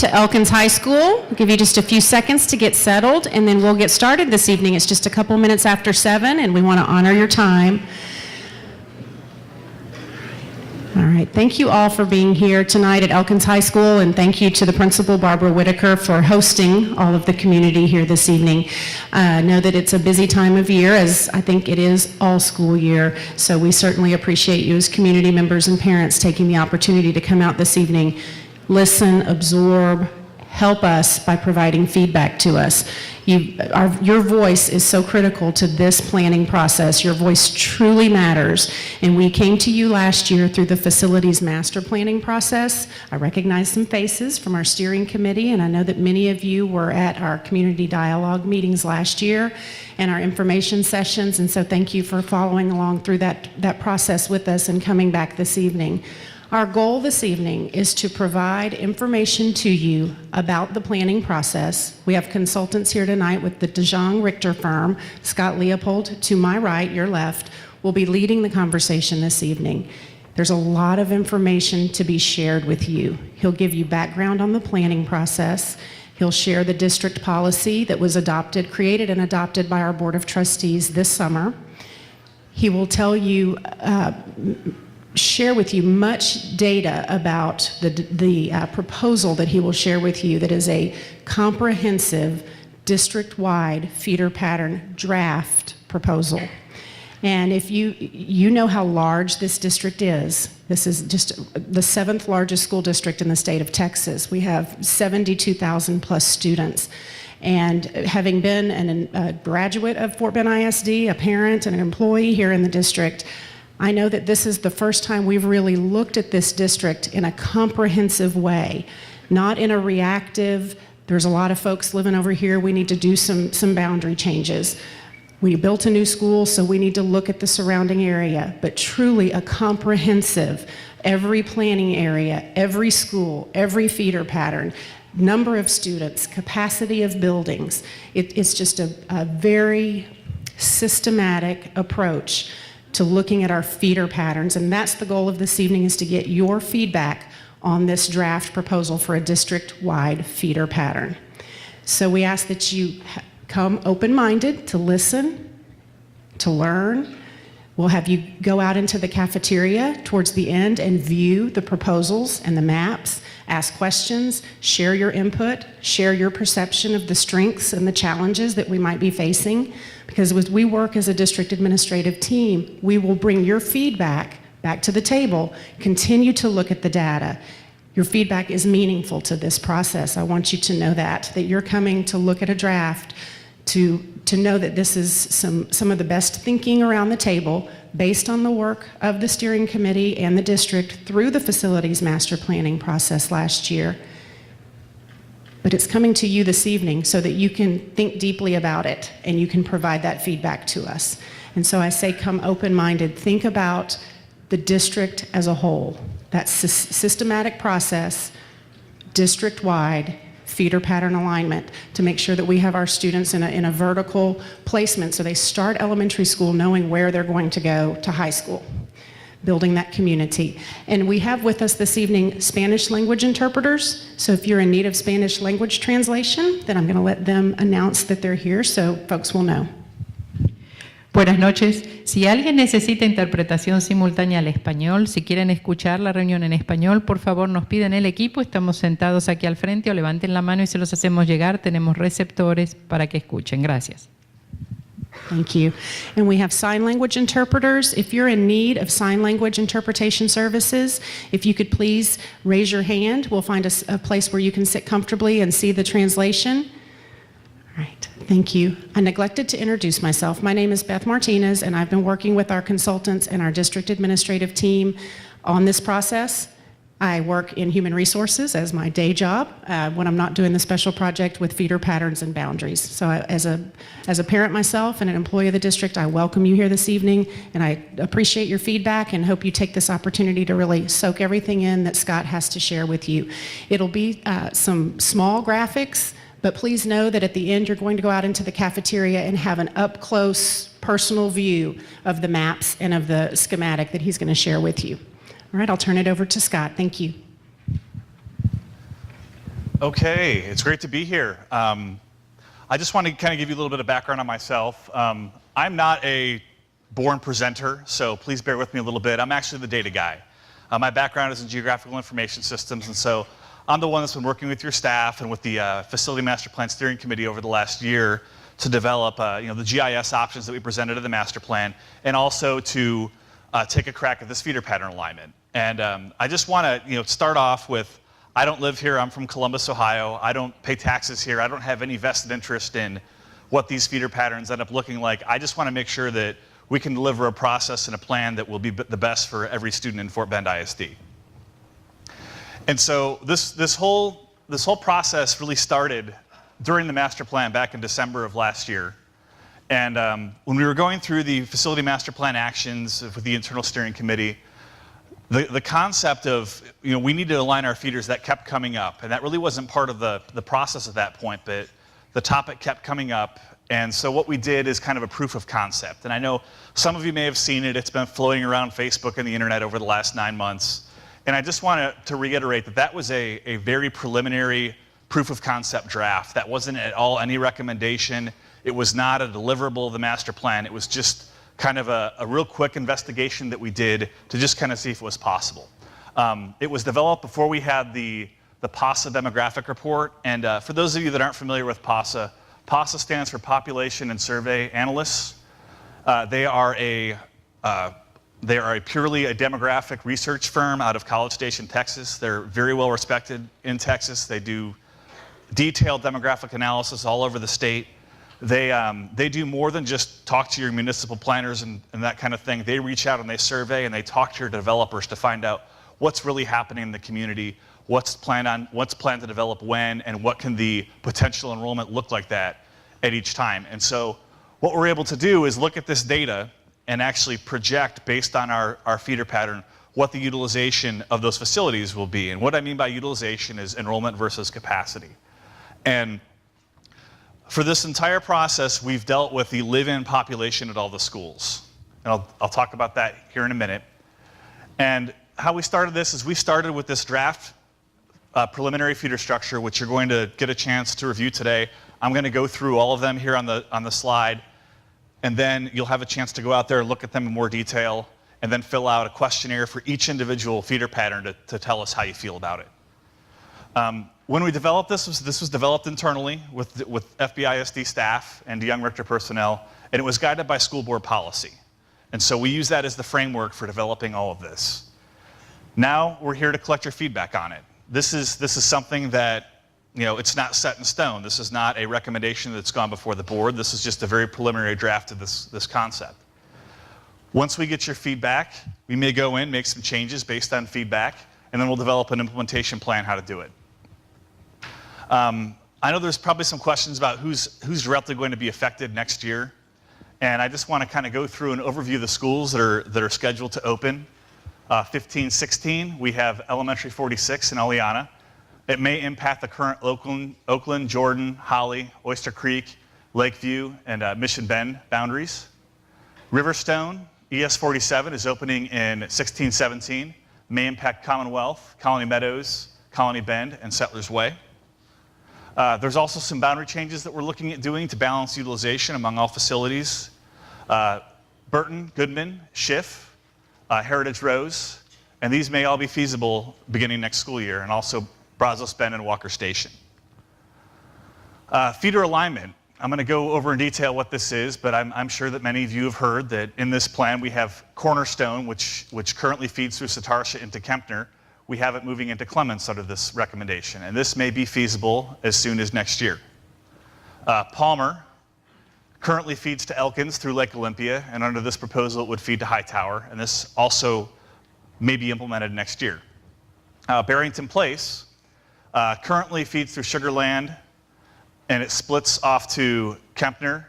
to Elkins High School. We'll give you just a few seconds to get settled, and then we'll get started this evening. It's just a couple minutes after 7, and we want to honor your time. All right, thank you all for being here tonight at Elkins High School, and thank you to the principal, Barbara Whitaker, for hosting all of the community here this evening. I know that it's a busy time of year, as I think it is all school year, so we certainly appreciate you as community members and parents taking the opportunity to come out this evening, listen, absorb, help us by providing feedback to us. Your voice is so critical to this planning process. Your voice truly matters. And we came to you last year through the Facilities Master Planning process. I recognize some faces from our steering committee, and I know that many of you were at our community dialogue meetings last year and our information sessions, and so thank you for following along through that process with us and coming back this evening. Our goal this evening is to provide information to you about the planning process. We have consultants here tonight with the DeJong Richter firm. Scott Leopold, to my right, your left, will be leading the conversation this evening. There's a lot of information to be shared with you. He'll give you background on the planning process. He'll share the district policy that was created and adopted by our Board of Trustees this summer. He will tell you, share with you much data about the proposal that he will share with you that is a comprehensive district-wide feeder pattern draft proposal. And if you know how large this district is, this is just the 7th largest school district in the state of Texas. We have 72,000 plus students. And having been a graduate of Fort Bend ISD, a parent and an employee here in the district, I know that this is the first time we've really looked at this district in a comprehensive way, not in a reactive, there's a lot of folks living over here, we need to do some boundary changes. We built a new school, so we need to look at the surrounding area, but truly a comprehensive, every planning area, every school, every feeder pattern, number of students, capacity of buildings. It's just a very systematic approach to looking at our feeder patterns, and that's the goal of this evening, is to get your feedback on this draft proposal for a district-wide feeder pattern. So we ask that you come open-minded to listen, to learn. We'll have you go out into the cafeteria towards the end and view the proposals and the maps, ask questions, share your input, share your perception of the strengths and the challenges that we might be facing. Because as we work as a district administrative team, we will bring your feedback back to the table, continue to look at the data. Your feedback is meaningful to this process. I want you to know that you're coming to look at a draft to know that this is some of the best thinking around the table based on the work of the steering committee and the district through the Facilities Master Planning process last year. But it's coming to you this evening so that you can think deeply about it and you can provide that feedback to us. And so I say come open-minded, think about the district as a whole. That systematic process, district-wide, feeder pattern alignment to make sure that we have our students in a vertical placement so they start elementary school knowing where they're going to go to high school, building that community. And we have with us this evening Spanish language interpreters. So if you're in need of Spanish language translation, then I'm going to let them announce that they're here so folks will know. Buenas noches. Si alguien necesita interpretación simultánea al español, si quieren escuchar la reunión en español, por favor nos piden el equipo. Estamos sentados aquí al frente o levanten la mano y se los hacemos llegar. Tenemos receptores para que escuchen. Gracias. Thank you. And we have sign language interpreters. If you're in need of sign language interpretation services, if you could please raise your hand. We'll find a place where you can sit comfortably and see the translation. All right. Thank you. I neglected to introduce myself. My name is Beth Martinez, and I've been working with our consultants and our district administrative team on this process. I work in human resources as my day job when I'm not doing the special project with feeder patterns and boundaries. So as a parent myself and an employee of the district, I welcome you here this evening, and I appreciate your feedback and hope you take this opportunity to really soak everything in that Scott has to share with you. It'll be some small graphics, but please know that at the end you're going to go out into the cafeteria and have an up-close personal view of the maps and of the schematic that he's going to share with you. All right, I'll turn it over to Scott. Thank you. Okay, it's great to be here. I just want to kind of give you a little bit of background on myself. I'm not a born presenter, so please bear with me a little bit. I'm actually the data guy. My background is in geographical information systems, and so I'm the one that's been working with your staff and with the Facility Master Plan Steering Committee over the last year to develop the GIS options that we presented in the master plan, and also to take a crack at this feeder pattern alignment. And I just want to start off with, I don't live here, I'm from Columbus, Ohio. I don't pay taxes here. I don't have any vested interest in what these feeder patterns end up looking like. I just want to make sure that we can deliver a process and a plan that will be the best for every student in Fort Bend ISD. And so this whole process really started during the master plan back in December of last year. And when we were going through the facility master plan actions with the internal steering committee, the concept of we need to align our feeders, that kept coming up, and that really wasn't part of the process at that point, but the topic kept coming up. And so what we did is kind of a proof of concept. And I know some of you may have seen it. It's been floating around Facebook and the internet over the last 9 months. And I just want to reiterate that that was a very preliminary proof of concept draft. That wasn't at all any recommendation. It was not a deliverable of the master plan. It was just kind of a real quick investigation that we did to just kind of see if it was possible. It was developed before we had the PASA demographic report. And for those of you that aren't familiar with PASA, PASA stands for Population and Survey Analysts. They are purely a demographic research firm out of College Station, Texas. They're very well respected in Texas. They do detailed demographic analysis all over the state. They do more than just talk to your municipal planners and that kind of thing. They reach out and they survey and they talk to your developers to find out what's really happening in the community, what's planned to develop when, and what can the potential enrollment look like that at each time. And so what we're able to do is look at this data and actually project, based on our feeder pattern, what the utilization of those facilities will be. And what I mean by utilization is enrollment versus capacity. And for this entire process, we've dealt with the live-in population at all the schools. And I'll talk about that here in a minute. And how we started this is we started with this draft preliminary feeder structure, which you're going to get a chance to review today. I'm going to go through all of them here on the slide, and then you'll have a chance to go out there and look at them in more detail, and then fill out a questionnaire for each individual feeder pattern to tell us how you feel about it. When we developed this was developed internally with FBISD staff and Young Richter personnel, and it was guided by school board policy. And so we use that as the framework for developing all of this. Now we're here to collect your feedback on it. This is something that, it's not set in stone. This is not a recommendation that's gone before the board. This is just a very preliminary draft of this concept. Once we get your feedback, we may go in, make some changes based on feedback, and then we'll develop an implementation plan how to do it. I know there's probably some questions about who's directly going to be affected next year, and I just want to kind of go through an overview of the schools that are scheduled to open. 15-16, we have Elementary 46 in Oleana. It may impact the current Oakland, Jordan, Holly, Oyster Creek, Lakeview, and Mission Bend boundaries. Riverstone, ES 47, is opening in 16-17. May impact Commonwealth, Colony Meadows, Colony Bend, and Settlers Way. There's also some boundary changes that we're looking at doing to balance utilization among all facilities. Burton, Goodman, Schiff, Heritage Rose, and these may all be feasible beginning next school year, and also Brazos Bend and Walker Station. Feeder alignment. I'm going to go over in detail what this is, but I'm sure that many of you have heard that in this plan we have Cornerstone, which currently feeds through Satartia into Kempner. We have it moving into Clements under this recommendation, and this may be feasible as soon as next year. Palmer currently feeds to Elkins through Lake Olympia, and under this proposal it would feed to Hightower, and this also may be implemented next year. Barrington Place currently feeds through Sugar Land, and it splits off to Kempner,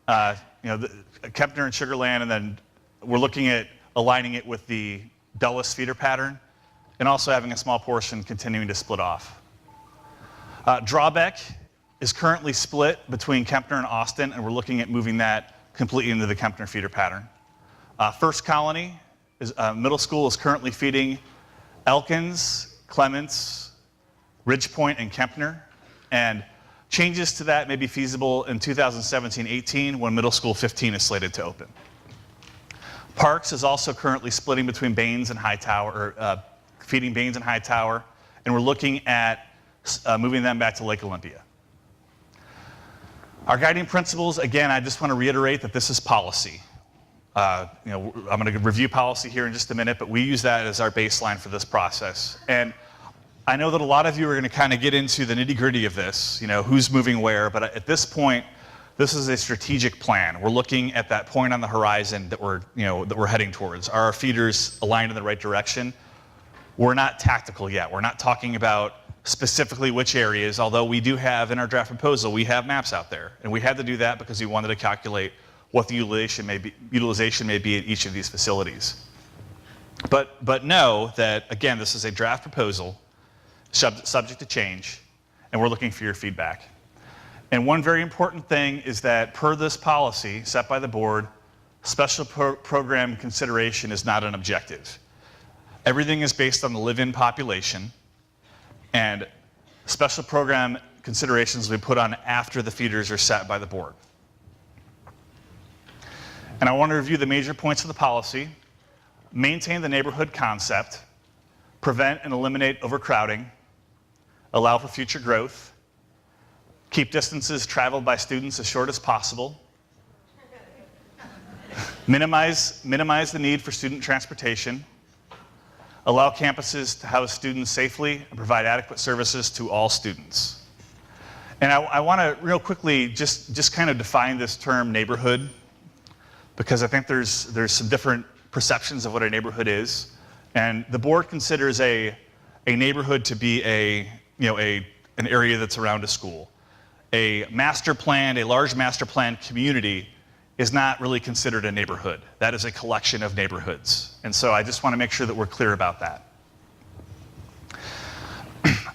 Kempner and Sugar Land, and then we're looking at aligning it with the Dulles feeder pattern, and also having a small portion continuing to split off. Drawbeck is currently split between Kempner and Austin, and we're looking at moving that completely into the Kempner feeder pattern. First Colony, middle school, is currently feeding Elkins, Clements, Ridgepoint, and Kempner. And changes to that may be feasible in 2017-18 when middle school 15 is slated to open. Parks is also currently splitting between Baines and Hightower, or feeding Baines and Hightower, and we're looking at moving them back to Lake Olympia. Our guiding principles, again, I just want to reiterate that this is policy. I'm going to review policy here in just a minute, but we use that as our baseline for this process. And I know that a lot of you are going to kind of get into the nitty-gritty of this, who's moving where, but at this point, this is a strategic plan. We're looking at that point on the horizon that we're heading towards. Are our feeders aligned in the right direction? We're not tactical yet. We're not talking about specifically which areas, although we do have in our draft proposal, we have maps out there. And we had to do that because we wanted to calculate what the utilization may be at each of these facilities. But know that, again, this is a draft proposal, subject to change, and we're looking for your feedback. And one very important thing is that per this policy set by the board, special program consideration is not an objective. Everything is based on the live-in population, and special program considerations will be put on after the feeders are set by the board. And I want to review the major points of the policy: maintain the neighborhood concept, prevent and eliminate overcrowding, allow for future growth, keep distances traveled by students as short as possible, minimize the need for student transportation, allow campuses to house students safely and provide adequate services to all students. And I want to real quickly just kind of define this term neighborhood, because I think there's some different perceptions of what a neighborhood is. And the board considers a neighborhood to be an area that's around a school. A master plan, a large master plan community is not really considered a neighborhood. That is a collection of neighborhoods. And so I just want to make sure that we're clear about that.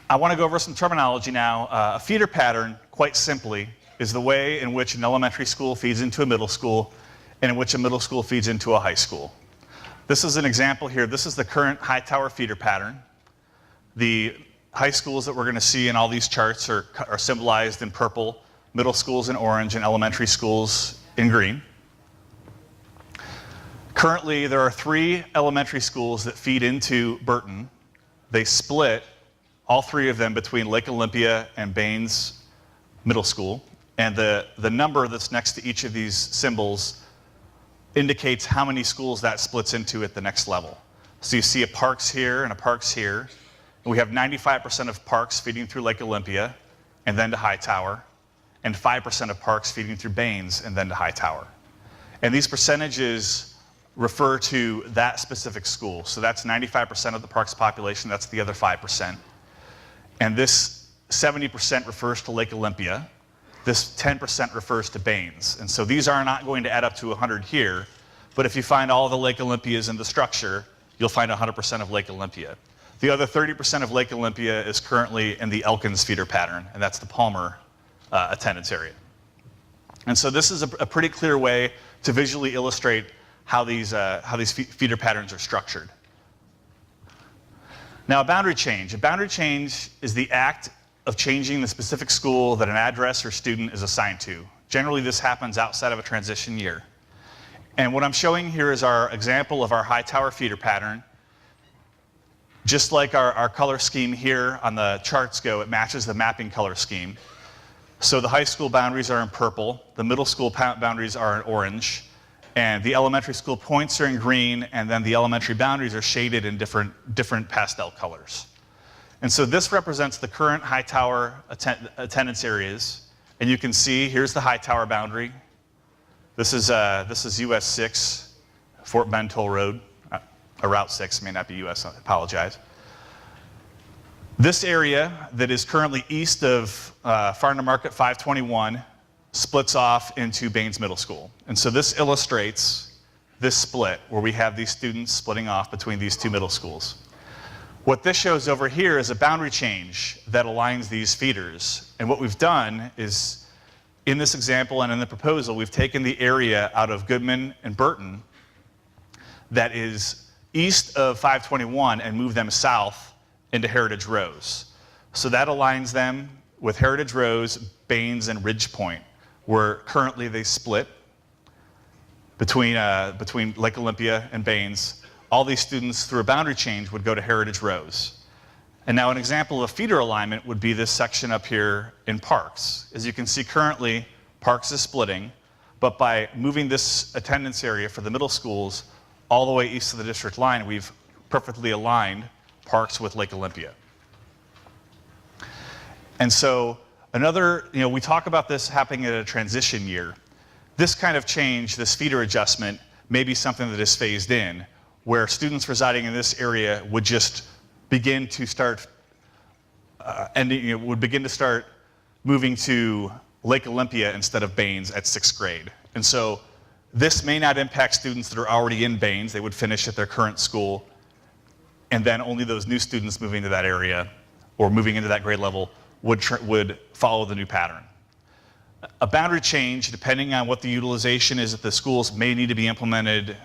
I want to go over some terminology now. A feeder pattern, quite simply, is the way in which an elementary school feeds into a middle school and in which a middle school feeds into a high school. This is an example here. This is the current Hightower feeder pattern. The high schools that we're going to see in all these charts are symbolized in purple, middle schools in orange, and elementary schools in green. Currently, there are 3 elementary schools that feed into Burton. They split, all 3 of them, between Lake Olympia and Baines Middle School. And the number that's next to each of these symbols indicates how many schools that splits into at the next level. So you see a Parks here and a Parks here. And we have 95% of Parks feeding through Lake Olympia and then to Hightower, and 5% of Parks feeding through Baines and then to Hightower. And these percentages refer to that specific school. So that's 95% of the Parks population, that's the other 5%. And this 70% refers to Lake Olympia. This 10% refers to Baines. And so these are not going to add up to 100 here, but if you find all the Lake Olympias in the structure, you'll find 100% of Lake Olympia. The other 30% of Lake Olympia is currently in the Elkins feeder pattern, and that's the Palmer attendance area. And so this is a pretty clear way to visually illustrate how these feeder patterns are structured. Now, a boundary change. A boundary change is the act of changing the specific school that an address or student is assigned to. Generally, this happens outside of a transition year. And what I'm showing here is our example of our Hightower feeder pattern. Just like our color scheme here on the charts go, it matches the mapping color scheme. So the high school boundaries are in purple, the middle school boundaries are in orange, and the elementary school points are in green, and then the elementary boundaries are shaded in different pastel colors. And so this represents the current Hightower attendance areas. And you can see, here's the Hightower boundary. This is US 6, Fort Bend Toll Road. Route 6, may not be US, I apologize. This area that is currently east of Farm to Market 521 splits off into Baines Middle School. And so this illustrates this split, where we have these students splitting off between these 2 middle schools. What this shows over here is a boundary change that aligns these feeders. And what we've done is, in this example and in the proposal, we've taken the area out of Goodman and Burton that is east of 521 and moved them south into Heritage Rose. So that aligns them with Heritage Rose, Baines, and Ridge Point, where currently they split between Lake Olympia and Baines. All these students, through a boundary change, would go to Heritage Rose. And now an example of a feeder alignment would be this section up here in Parks. As you can see currently, Parks is splitting, but by moving this attendance area for the middle schools all the way east of the district line, we've perfectly aligned Parks with Lake Olympia. And so we talk about this happening at a transition year. This kind of change, this feeder adjustment, may be something that is phased in, where students residing in this area would just begin to start moving to Lake Olympia instead of Baines at 6th grade. And so this may not impact students that are already in Baines. They would finish at their current school, and then only those new students moving to that area or moving into that grade level would follow the new pattern. A boundary change, depending on what the utilization is at the schools, may need to be implemented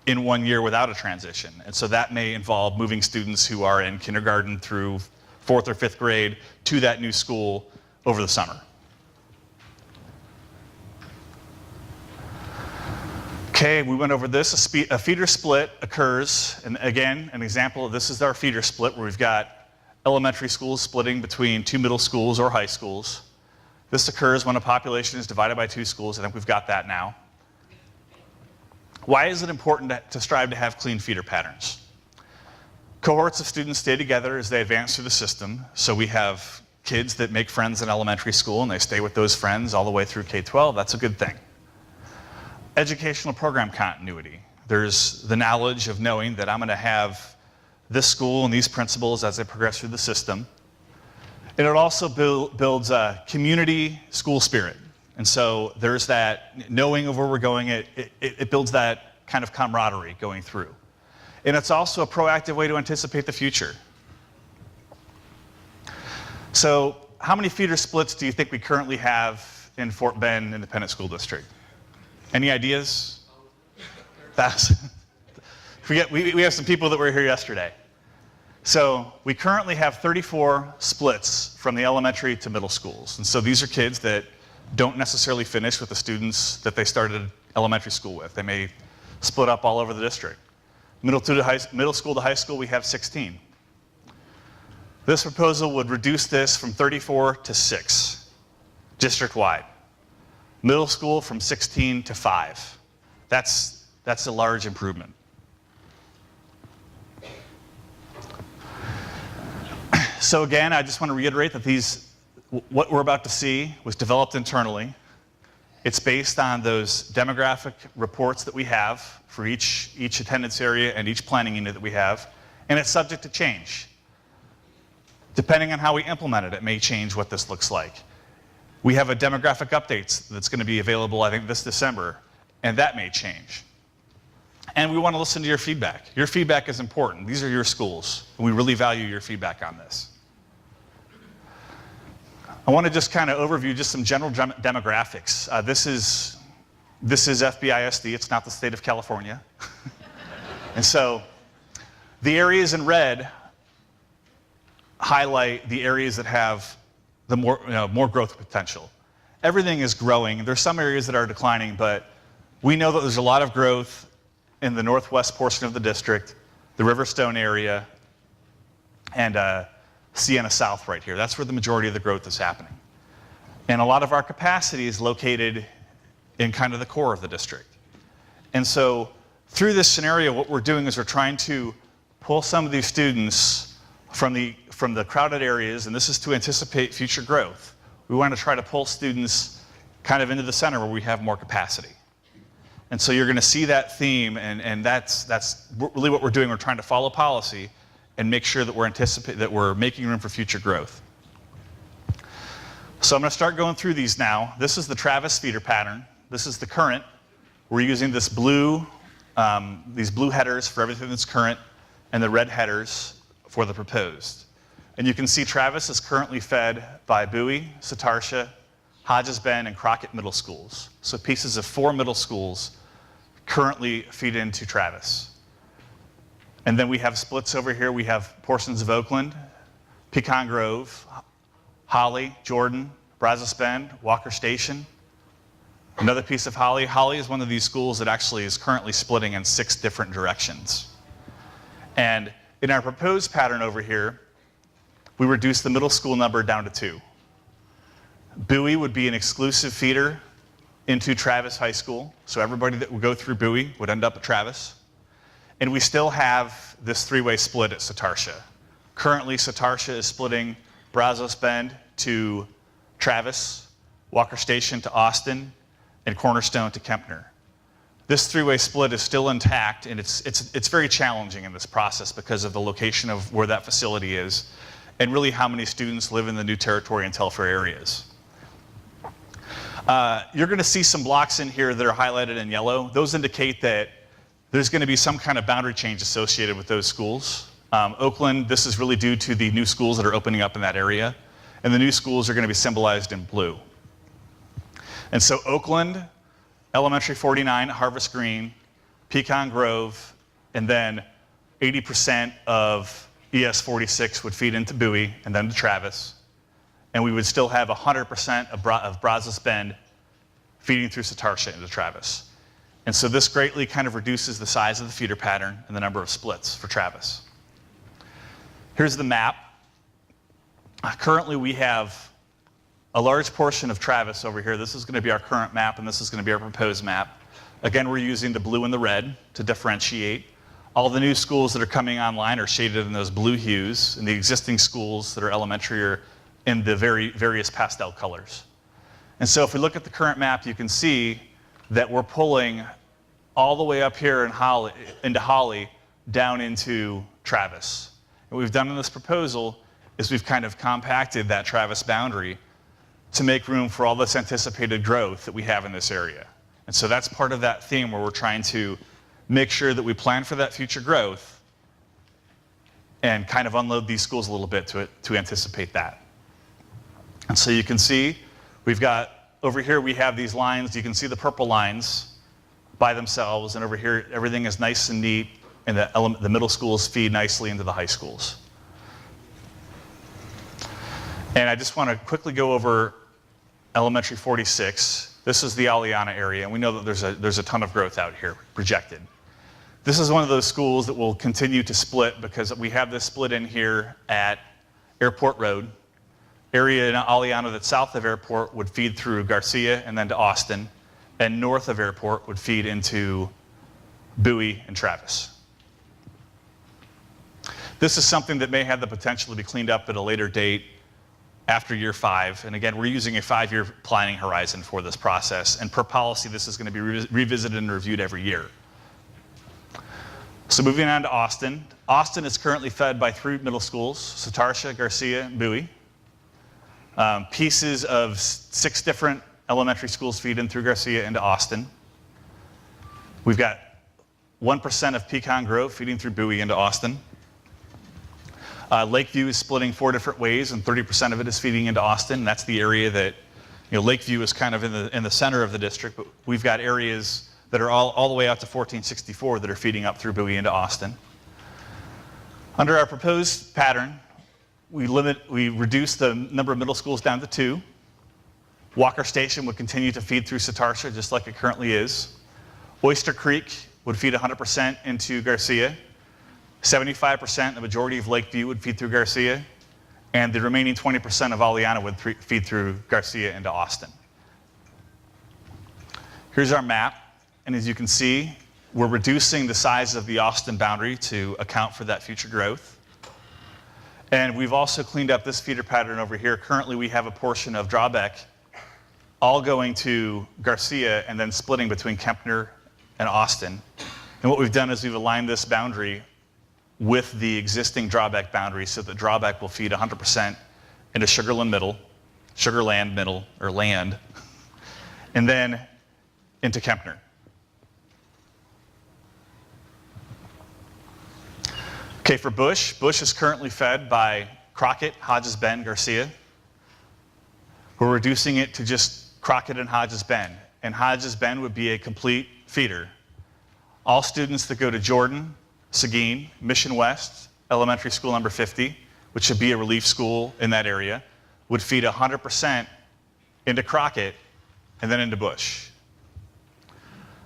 in 1 year without a transition. And so that may involve moving students who are in kindergarten through 4th or 5th grade to that new school over the summer. Okay, we went over this. A feeder split occurs, and again, an example of this is our feeder split, where we've got elementary schools splitting between 2 middle schools or high schools. This occurs when a population is divided by 2 schools. I think we've got that now. Why is it important to strive to have clean feeder patterns? Cohorts of students stay together as they advance through the system. So we have kids that make friends in elementary school and they stay with those friends all the way through K-12. That's a good thing. Educational program continuity. There's the knowledge of knowing that I'm going to have this school and these principals as they progress through the system. And it also builds a community school spirit. And so there's that knowing of where we're going. It builds that kind of camaraderie going through. And it's also a proactive way to anticipate the future. So how many feeder splits do you think we currently have in Fort Bend Independent School District? Any ideas? 1,000. We have some people that were here yesterday. So we currently have 34 splits from the elementary to middle schools. And so these are kids that don't necessarily finish with the students that they started elementary school with. They may split up all over the district. Middle school to high school, we have 16. This proposal would reduce this from 34 to 6, district-wide. Middle school from 16 to 5. That's a large improvement. So again, I just want to reiterate that what we're about to see was developed internally. It's based on those demographic reports that we have for each attendance area and each planning unit that we have, and it's subject to change. Depending on how we implement it, it may change what this looks like. We have a demographic updates that's going to be available, I think, this December, and that may change. And we want to listen to your feedback. Your feedback is important. These are your schools, and we really value your feedback on this. I want to just kind of overview just some general demographics. This is FBISD. It's not the state of California. And so the areas in red highlight the areas that have the more growth potential. Everything is growing. There's some areas that are declining, but we know that there's a lot of growth in the northwest portion of the district, the Riverstone area, and Sienna South right here. That's where the majority of the growth is happening. And a lot of our capacity is located in kind of the core of the district. And so through this scenario, what we're doing is we're trying to pull some of these students from the crowded areas, and this is to anticipate future growth. We want to try to pull students kind of into the center where we have more capacity. And so you're going to see that theme, and that's really what we're doing. We're trying to follow policy and make sure that we're making room for future growth. So I'm going to start going through these now. This is the Travis feeder pattern. This is the current. We're using these blue headers for everything that's current, and the red headers for the proposed. And you can see Travis is currently fed by Bowie, Satarsha, Hodges Bend, and Crockett middle schools. So pieces of 4 middle schools currently feed into Travis. And then we have splits over here. We have portions of Oakland, Pecan Grove, Holly, Jordan, Brazos Bend, Walker Station. Another piece of Holly. Holly is one of these schools that actually is currently splitting in 6 different directions. And in our proposed pattern over here, we reduced the middle school number down to 2. Bowie would be an exclusive feeder into Travis High School, so everybody that would go through Bowie would end up at Travis. And we still have this 3-way split at Satartia. Currently, Satartia is splitting Brazos Bend to Travis, Walker Station to Austin, and Cornerstone to Kempner. This 3-way split is still intact, and it's very challenging in this process because of the location of where that facility is, and really how many students live in the New Territory and Telfair areas. You're going to see some blocks in here that are highlighted in yellow. Those indicate that there's going to be some kind of boundary change associated with those schools. Oakland, this is really due to the new schools that are opening up in that area, and the new schools are going to be symbolized in blue. And so Oakland, Elementary 49, Harvest Green, Pecan Grove, and then 80% of ES 46 would feed into Bowie and then to Travis. And we would still have 100% of Brazos Bend feeding through Satartia into Travis. And so this greatly kind of reduces the size of the feeder pattern and the number of splits for Travis. Here's the map. Currently we have a large portion of Travis over here. This is going to be our current map, and this is going to be our proposed map. Again, we're using the blue and the red to differentiate. All the new schools that are coming online are shaded in those blue hues, and the existing schools that are elementary are in the various pastel colors. And so if we look at the current map, you can see that we're pulling all the way up here into Holly down into Travis. What we've done in this proposal is we've kind of compacted that Travis boundary to make room for all this anticipated growth that we have in this area. And so that's part of that theme where we're trying to make sure that we plan for that future growth and kind of unload these schools a little bit to anticipate that. And so you can see we've got, over here we have these lines. You can see the purple lines by themselves, and over here everything is nice and neat, and the middle schools feed nicely into the high schools. And I just want to quickly go over Elementary 46. This is the Aliana area, and we know that there's a ton of growth out here projected. This is one of those schools that will continue to split because we have this split in here at Airport Road. Area in Aliana that's south of Airport would feed through Garcia and then to Austin, and north of Airport would feed into Bowie and Travis. This is something that may have the potential to be cleaned up at a later date after year 5. And again, we're using a 5-year planning horizon for this process. And per policy, this is going to be revisited and reviewed every year. So moving on to Austin. Austin is currently fed by 3 middle schools, Satartia, Garcia, and Bowie. Pieces of 6 different elementary schools feed in through Garcia into Austin. We've got 1% of Pecan Grove feeding through Bowie into Austin. Lakeview is splitting 4 different ways, and 30% of it is feeding into Austin. That's the area that, Lakeview is kind of in the center of the district, but we've got areas that are all the way out to 1464 that are feeding up through Bowie into Austin. Under our proposed pattern, we reduce the number of middle schools down to 2. Walker Station would continue to feed through Satartia just like it currently is. Oyster Creek would feed 100% into Garcia. 75%, the majority of Lakeview would feed through Garcia, and the remaining 20% of Aliana would feed through Garcia into Austin. Here's our map, and as you can see, we're reducing the size of the Austin boundary to account for that future growth. And we've also cleaned up this feeder pattern over here. Currently, we have a portion of Drawbeck all going to Garcia and then splitting between Kempner and Austin. And what we've done is we've aligned this boundary with the existing Drawbeck boundary so that Drawbeck will feed 100% into Sugarland Middle, or land, and then into Kempner. Okay, for Bush is currently fed by Crockett, Hodges Bend, Garcia. We're reducing it to just Crockett and Hodges Bend, and Hodges Bend would be a complete feeder. All students that go to Jordan, Seguin, Mission West, Elementary School number 50, which would be a relief school in that area, would feed 100% into Crockett and then into Bush.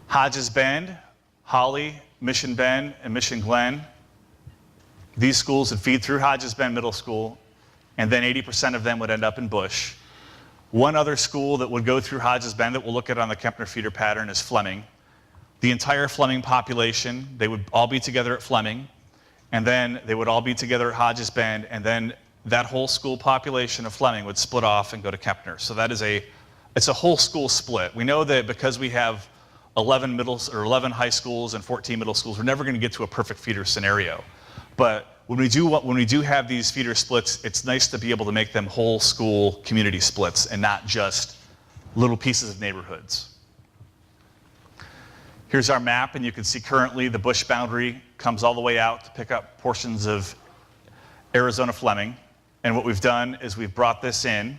Hodges Bend, Holly, Mission Bend, and Mission Glen, these schools would feed through Hodges Bend Middle School, and then 80% of them would end up in Bush. One other school that would go through Hodges Bend that we'll look at on the Kempner feeder pattern is Fleming. The entire Fleming population, they would all be together at Fleming, and then they would all be together at Hodges Bend, and then that whole school population of Fleming would split off and go to Kempner. So that is it's a whole school split. We know that because we have 11 high schools and 14 middle schools, we're never going to get to a perfect feeder scenario. But when we do have these feeder splits, it's nice to be able to make them whole school community splits and not just little pieces of neighborhoods. Here's our map, and you can see currently the Bush boundary comes all the way out to pick up portions of Arizona Fleming. And what we've done is we've brought this in.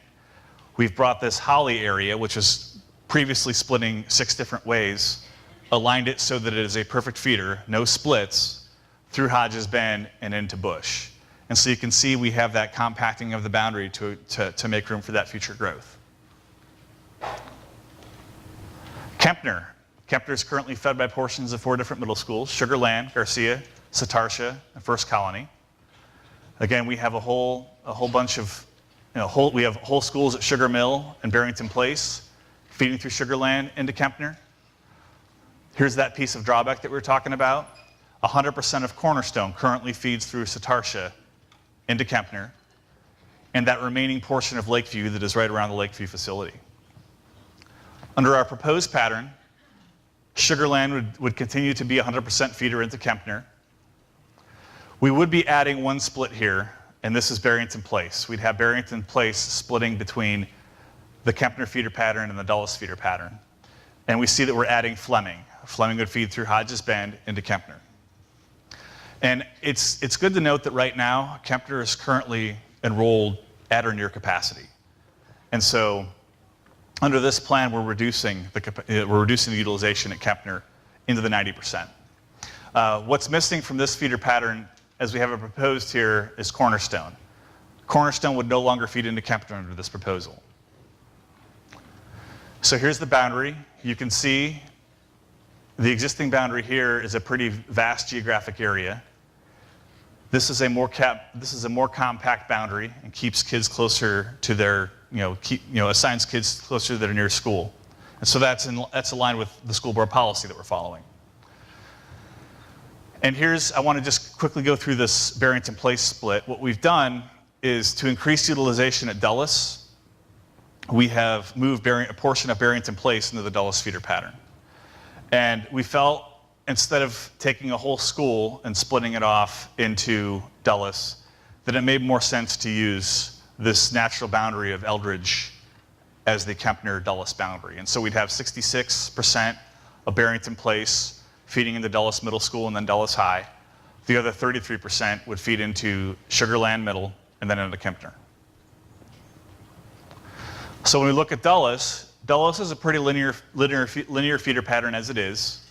We've brought this Holly area, which was previously splitting 6 different ways, aligned it so that it is a perfect feeder, no splits, through Hodges Bend and into Bush. And so you can see we have that compacting of the boundary to make room for that future growth. Kempner. Kempner is currently fed by portions of 4 different middle schools: Sugar Land, Garcia, Satartia, and First Colony. Again, we have a whole bunch of, we have whole schools at Sugar Mill and Barrington Place, feeding through Sugar Land into Kempner. Here's that piece of drawback that we were talking about. 100% of Cornerstone currently feeds through Satartia into Kempner, and that remaining portion of Lakeview that is right around the Lakeview facility. Under our proposed pattern, Sugar Land would continue to be 100% feeder into Kempner. We would be adding one split here, and this is Barrington Place. We'd have Barrington Place splitting between the Kempner feeder pattern and the Dulles feeder pattern. And we see that we're adding Fleming. Fleming would feed through Hodges Bend into Kempner. And it's good to note that right now, Kempner is currently enrolled at or near capacity. And so under this plan, we're reducing the utilization at Kempner into the 90%. What's missing from this feeder pattern, as we have it proposed here, is Cornerstone. Cornerstone would no longer feed into Kempner under this proposal. So here's the boundary. You can see the existing boundary here is a pretty vast geographic area. This is a more compact boundary and keeps kids closer to their, assigns kids closer to their nearest school. And so that's aligned with the school board policy that we're following. And I want to just quickly go through this Barrington Place split. What we've done is to increase utilization at Dulles, we have moved a portion of Barrington Place into the Dulles feeder pattern. And we felt, instead of taking a whole school and splitting it off into Dulles, that it made more sense to use this natural boundary of Eldridge as the Kempner-Dulles boundary. And so we'd have 66% of Barrington Place feeding into Dulles Middle School and then Dulles High. The other 33% would feed into Sugar Land Middle and then into Kempner. So when we look at Dulles is a pretty linear feeder pattern as it is.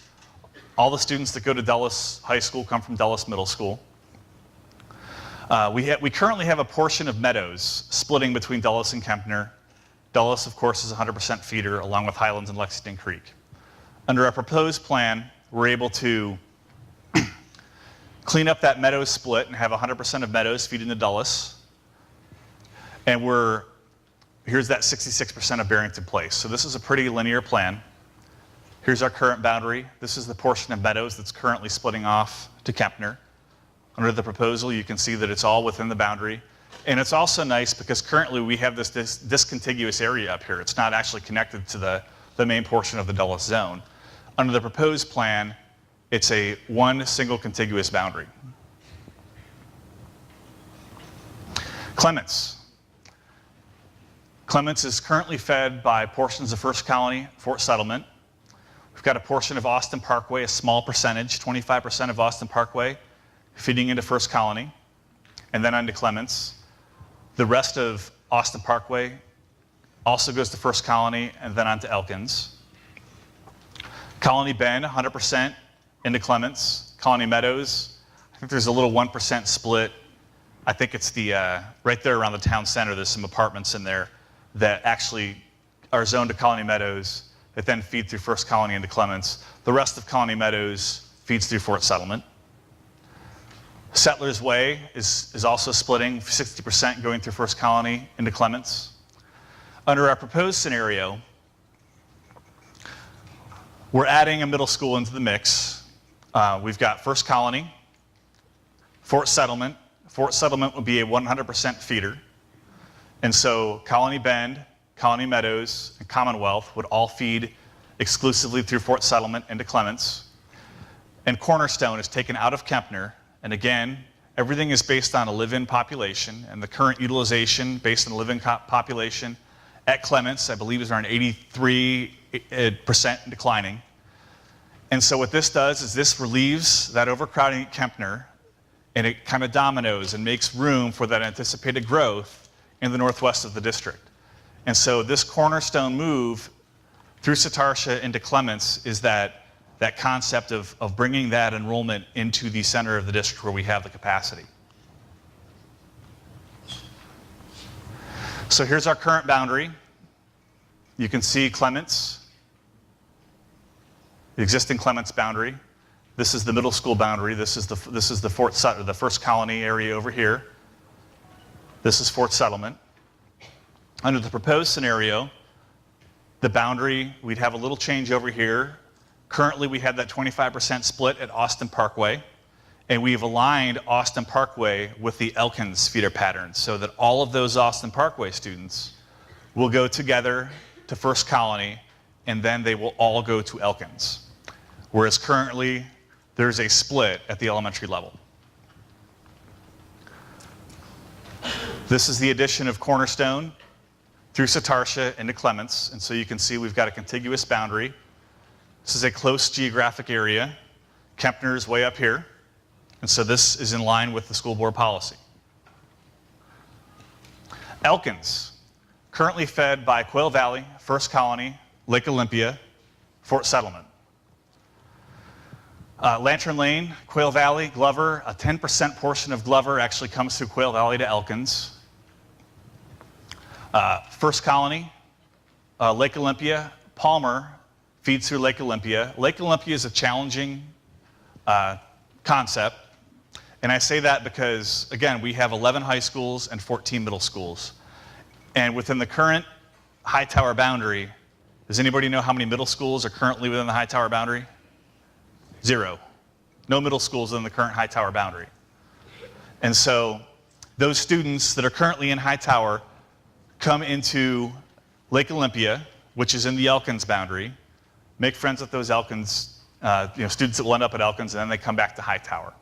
All the students that go to Dulles High School come from Dulles Middle School. We currently have a portion of Meadows splitting between Dulles and Kempner. Dulles, of course, is 100% feeder, along with Highlands and Lexington Creek. Under our proposed plan, we're able to clean up that Meadows split and have 100% of Meadows feed into Dulles. And here's that 66% of Barrington Place. So this is a pretty linear plan. Here's our current boundary. This is the portion of Meadows that's currently splitting off to Kempner. Under the proposal, you can see that it's all within the boundary. And it's also nice because currently we have this discontiguous area up here. It's not actually connected to the main portion of the Dulles zone. Under the proposed plan, it's one single contiguous boundary. Clements. Clements is currently fed by portions of First Colony, Fort Settlement. We've got a portion of Austin Parkway, a small percentage, 25% of Austin Parkway, feeding into First Colony, and then onto Clements. The rest of Austin Parkway also goes to First Colony and then onto Elkins. Colony Bend, 100% into Clements. Colony Meadows, I think there's a little 1% split I think it's the, right there around the town center, there's some apartments in there that actually are zoned to Colony Meadows that then feed through First Colony into Clements. The rest of Colony Meadows feeds through Fort Settlement. Settlers Way is also splitting, 60% going through First Colony into Clements. Under our proposed scenario, we're adding a middle school into the mix. We've got First Colony, Fort Settlement. Fort Settlement would be a 100% feeder. And so Colony Bend, Colony Meadows, and Commonwealth would all feed exclusively through Fort Settlement into Clements. And Cornerstone is taken out of Kempner. And again, everything is based on a live-in population, and the current utilization based on the live-in population at Clements, I believe, is around 83% declining. And so what this does is this relieves that overcrowding at Kempner, and it kind of dominoes and makes room for that anticipated growth in the northwest of the district. And so this cornerstone move through Satartia into Clements is that concept of bringing that enrollment into the center of the district where we have the capacity. So here's our current boundary. You can see Clements, the existing Clements boundary. This is the middle school boundary. This is the Fort Sutton, the First Colony area over here. This is Fort Settlement. Under the proposed scenario, the boundary, we'd have a little change over here. Currently, we have that 25% split at Austin Parkway, and we've aligned Austin Parkway with the Elkins feeder pattern so that all of those Austin Parkway students will go together to First Colony, and then they will all go to Elkins. Whereas currently, there's a split at the elementary level. This is the addition of Cornerstone through Satartia into Clements, and so you can see we've got a contiguous boundary. This is a close geographic area. Kempner is way up here, and so this is in line with the school board policy. Elkins, currently fed by Quail Valley, First Colony, Lake Olympia, Fort Settlement. Lantern Lane, Quail Valley, Glover, a 10% portion of Glover actually comes through Quail Valley to Elkins. First Colony, Lake Olympia, Palmer feeds through Lake Olympia. Lake Olympia is a challenging concept, and I say that because, again, we have 11 high schools and 14 middle schools. And within the current Hightower boundary, does anybody know how many middle schools are currently within the Hightower boundary? 0. No middle schools within the current Hightower boundary. And so those students that are currently in Hightower come into Lake Olympia, which is in the Elkins boundary, make friends with those Elkins, students that will end up at Elkins, and then they come back to Hightower.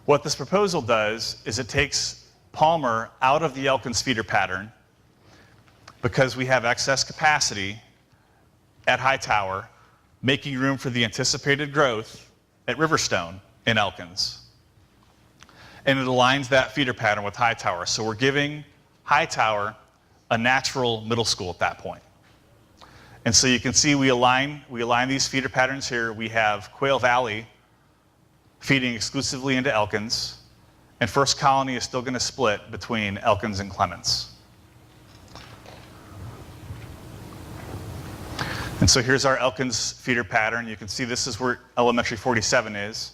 What this proposal does is it takes Palmer out of the Elkins feeder pattern because we have excess capacity at Hightower, making room for the anticipated growth at Riverstone in Elkins. And it aligns that feeder pattern with Hightower. So we're giving Hightower a natural middle school at that point. And so you can see we align these feeder patterns here. We have Quail Valley feeding exclusively into Elkins, and First Colony is still going to split between Elkins and Clements. And so here's our Elkins feeder pattern. You can see this is where elementary 47 is.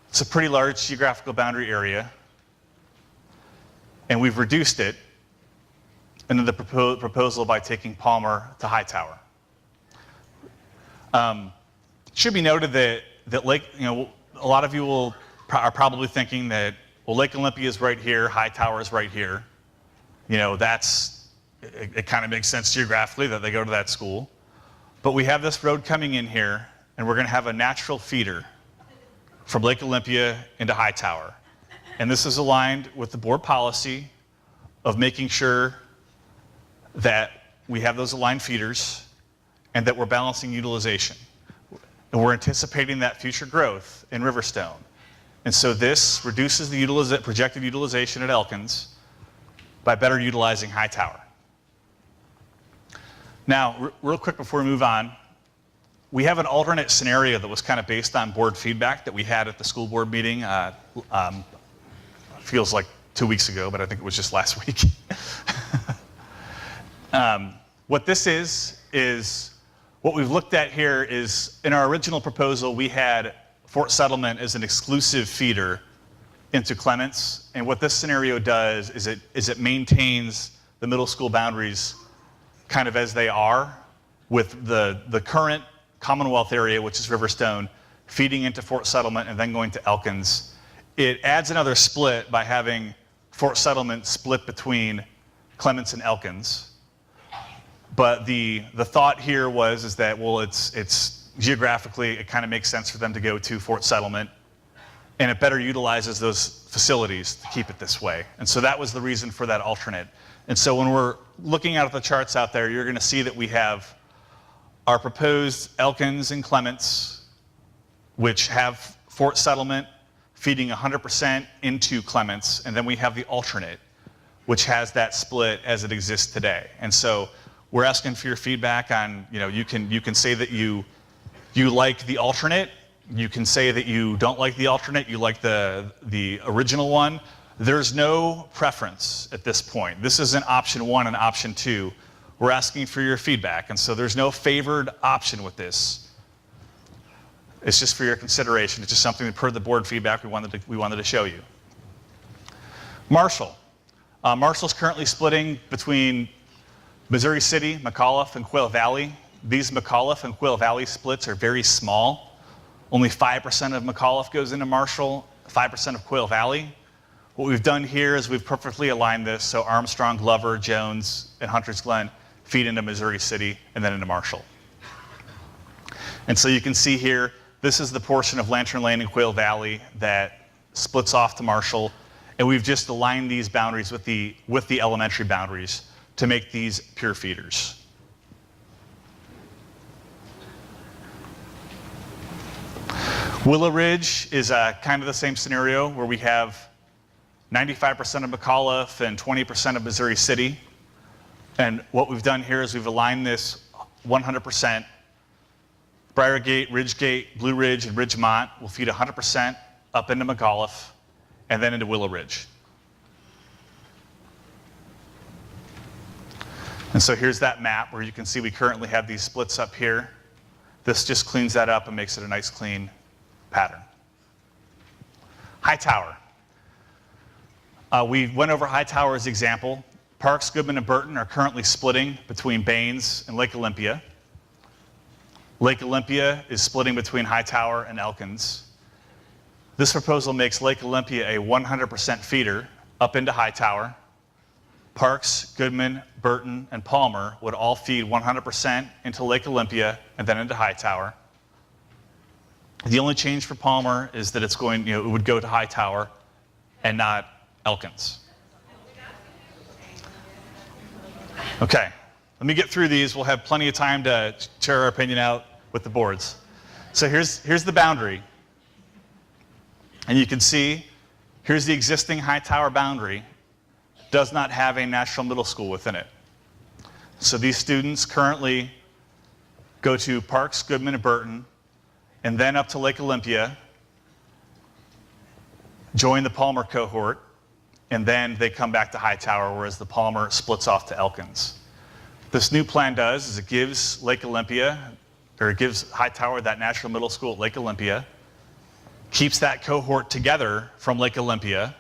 It's a pretty large geographical boundary area, and we've reduced it into the proposal by taking Palmer to Hightower. It should be noted that Lake, a lot of you are probably thinking that, well, Lake Olympia is right here, Hightower is right here. It kind of makes sense geographically that they go to that school. But we have this road coming in here, and we're going to have a natural feeder from Lake Olympia into Hightower. And this is aligned with the board policy of making sure that we have those aligned feeders and that we're balancing utilization. And we're anticipating that future growth in Riverstone. And so this reduces the projected utilization at Elkins by better utilizing Hightower. Now, real quick before we move on, we have an alternate scenario that was kind of based on board feedback that we had at the school board meeting a feels like 2 weeks ago, but I think it was just last week. What this is what we've looked at here is, in our original proposal, we had Fort Settlement as an exclusive feeder into Clements, and what this scenario does is it maintains the middle school boundaries kind of as they are, with the current Commonwealth area, which is Riverstone, feeding into Fort Settlement and then going to Elkins. It adds another split by having Fort Settlement split between Clements and Elkins. But the thought here is that, well, it's geographically, it kind of makes sense for them to go to Fort Settlement, and it better utilizes those facilities to keep it this way. And so that was the reason for that alternate. And so when we're looking at the charts out there, you're going to see that we have our proposed Elkins and Clements, which have Fort Settlement feeding 100% into Clements, and then we have the alternate, which has that split as it exists today. And so we're asking for your feedback on, you can say that you like the alternate, you can say that you don't like the alternate, you like the original one. There's no preference at this point. This isn't option 1 and option 2. We're asking for your feedback, and so there's no favored option with this. It's just for your consideration. It's just something that, per the board feedback, we wanted to show you. Marshall. Marshall's currently splitting between Missouri City, McAuliffe, and Quail Valley. These McAuliffe and Quail Valley splits are very small. Only 5% of McAuliffe goes into Marshall, 5% of Quail Valley. What we've done here is we've perfectly aligned this so Armstrong, Glover, Jones, and Hunters Glen feed into Missouri City and then into Marshall. And so you can see here, this is the portion of Lantern Lane and Quail Valley that splits off to Marshall, and we've just aligned these boundaries with the elementary boundaries to make these pure feeders. Willow Ridge is kind of the same scenario where we have 95% of McAuliffe and 20% of Missouri City. And what we've done here is we've aligned this 100%. Briargate, Ridgegate, Blue Ridge, and Ridgemont will feed 100% up into McAuliffe and then into Willow Ridge. And so here's that map where you can see we currently have these splits up here. This just cleans that up and makes it a nice clean pattern. Hightower. We went over Hightower as an example. Parks, Goodman, and Burton are currently splitting between Baines and Lake Olympia. Lake Olympia is splitting between Hightower and Elkins. This proposal makes Lake Olympia a 100% feeder up into Hightower. Parks, Goodman, Burton, and Palmer would all feed 100% into Lake Olympia and then into Hightower. The only change for Palmer is that it would go to Hightower and not Elkins. Okay, let me get through these. We'll have plenty of time to share our opinion out with the boards. So here's the boundary. And you can see, here's the existing Hightower boundary. Does not have a natural middle school within it. So these students currently go to Parks, Goodman, and Burton, and then up to Lake Olympia, join the Palmer cohort, and then they come back to Hightower, whereas the Palmer splits off to Elkins. This new plan does is it gives Lake Olympia, or it gives Hightower that natural middle school at Lake Olympia, keeps that cohort together from Lake Olympia,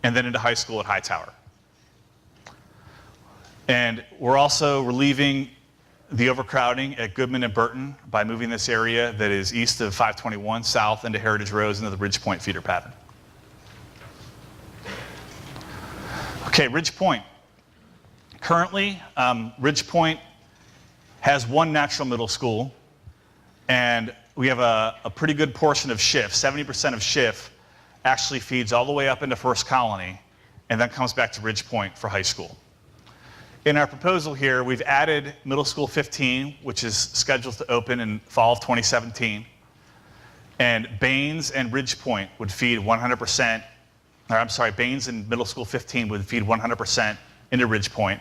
and then into high school at Hightower. And we're also relieving the overcrowding at Goodman and Burton by moving this area that is east of 521 south into Heritage Road into the Ridge Point feeder pattern. Okay, Ridge Point. Currently, Ridge Point has one natural middle school, and we have a pretty good portion of Schiff. 70% of Schiff actually feeds all the way up into First Colony and then comes back to Ridge Point for high school. In our proposal here, we've added Middle School 15, which is scheduled to open in fall of 2017. And Baines and Ridge Point would feed 100%, or I'm sorry, Baines and Middle School 15 would feed 100% into Ridge Point.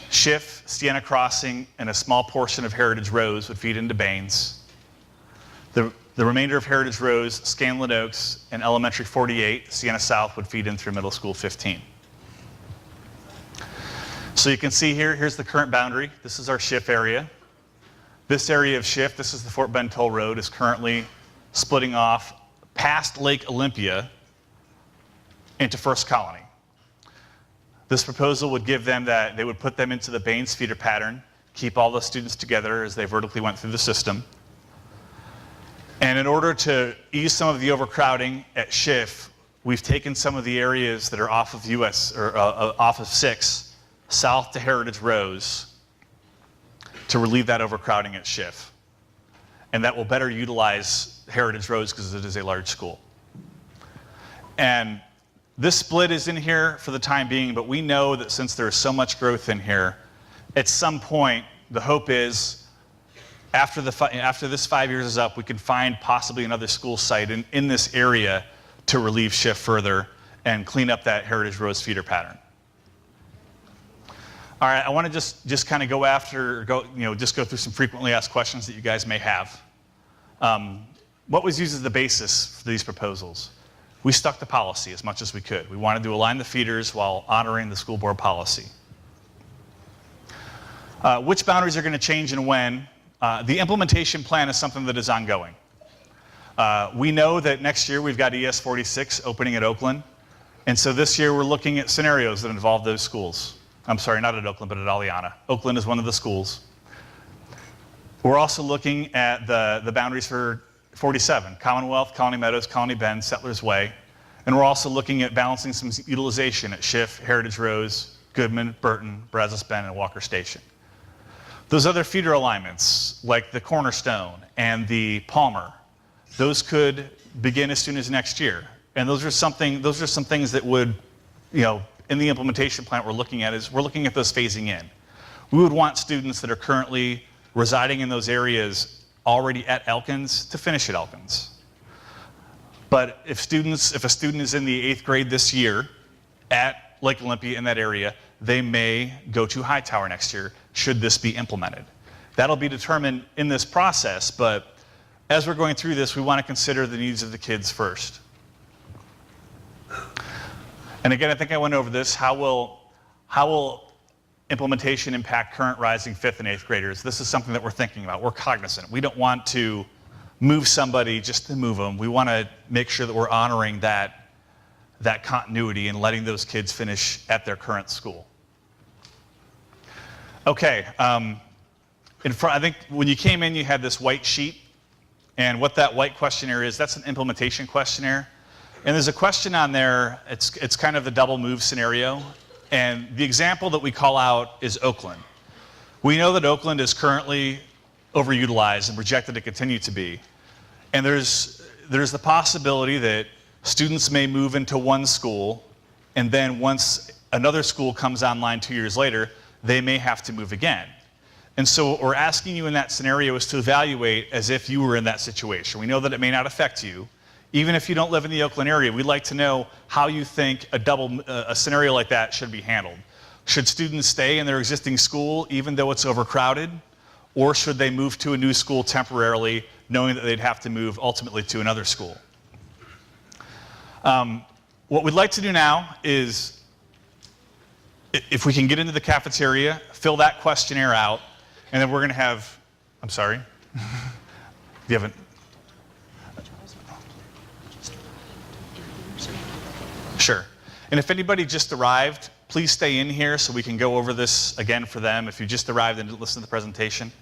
Schiff, Sienna Crossing, and a small portion of Heritage Rose would feed into Baines. The The remainder of Heritage Rose, Scanlon Oaks, and Elementary 48, Sienna South, would feed in through Middle School 15. So you can see here, here's the current boundary. This is our Schiff area. This area of Schiff, this is the Fort Bend Toll Road, is currently splitting off past Lake Olympia into First Colony. This proposal would give them that, they would put them into the Baines feeder pattern, keep all the students together as they vertically went through the system. And in order to ease some of the overcrowding at Schiff, we've taken some of the areas that are off of off of 6, south to Heritage Rose, to relieve that overcrowding at Schiff. And that will better utilize Heritage Rose because it is a large school. And this split is in here for the time being, but we know that since there's so much growth in here, at some point, the hope is after this 5 years is up, we can find possibly another school site in this area to relieve Schiff further and clean up that Heritage Rose feeder pattern. All right, I want to just kind of just go through some frequently asked questions that you guys may have. What was used as the basis for these proposals? We stuck to policy as much as we could. We wanted to align the feeders while honoring the school board policy. Which boundaries are going to change and when? The implementation plan is something that is ongoing. We know that next year we've got ES 46 opening at Oakland. And so this year we're looking at scenarios that involve those schools. I'm sorry, not at Oakland, but at Aliana. Oakland is one of the schools. We're also looking at the boundaries for 47, Commonwealth, Colony Meadows, Colony Bend, Settlers Way. And we're also looking at balancing some utilization at Schiff, Heritage Rose, Goodman, Burton, Brazos Bend, and Walker Station. Those other feeder alignments, like the Cornerstone and the Palmer, those could begin as soon as next year. And those are some things that would, in the implementation plan we're looking at those phasing in. We would want students that are currently residing in those areas already at Elkins to finish at Elkins. But if a student is in the 8th grade this year at Lake Olympia in that area, they may go to Hightower next year, should this be implemented. That'll be determined in this process, but as we're going through this, we want to consider the needs of the kids first. And again, I think I went over this. How will implementation impact current rising 5th and 8th graders? This is something that we're thinking about. We're cognizant. We don't want to move somebody just to move them. We want to make sure that we're honoring that continuity and letting those kids finish at their current school. Okay, I think when you came in, you had this white sheet, and what that white questionnaire is, that's an implementation questionnaire. And there's a question on there, it's kind of the double move scenario, and the example that we call out is Oakland. We know that Oakland is currently overutilized and projected to continue to be. And there's the possibility that students may move into one school, and then once another school comes online 2 years later, they may have to move again. And so what we're asking you in that scenario is to evaluate as if you were in that situation. We know that it may not affect you. Even if you don't live in the Oakland area, we'd like to know how you think a scenario like that should be handled. Should students stay in their existing school even though it's overcrowded? Or should they move to a new school temporarily, knowing that they'd have to move ultimately to another school? What we'd like to do now is, if we can get into the cafeteria, fill that questionnaire out, and then we're going to have, I'm sorry, you haven't, sure. And if anybody just arrived, please stay in here so we can go over this again for them if you just arrived and didn't listen to the presentation.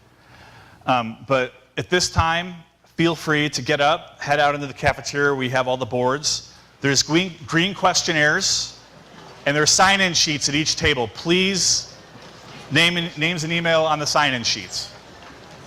But at this time, feel free to get up, head out into the cafeteria. We have all the boards. There's green questionnaires, and there are sign-in sheets at each table. Please, names and email on the sign-in sheets.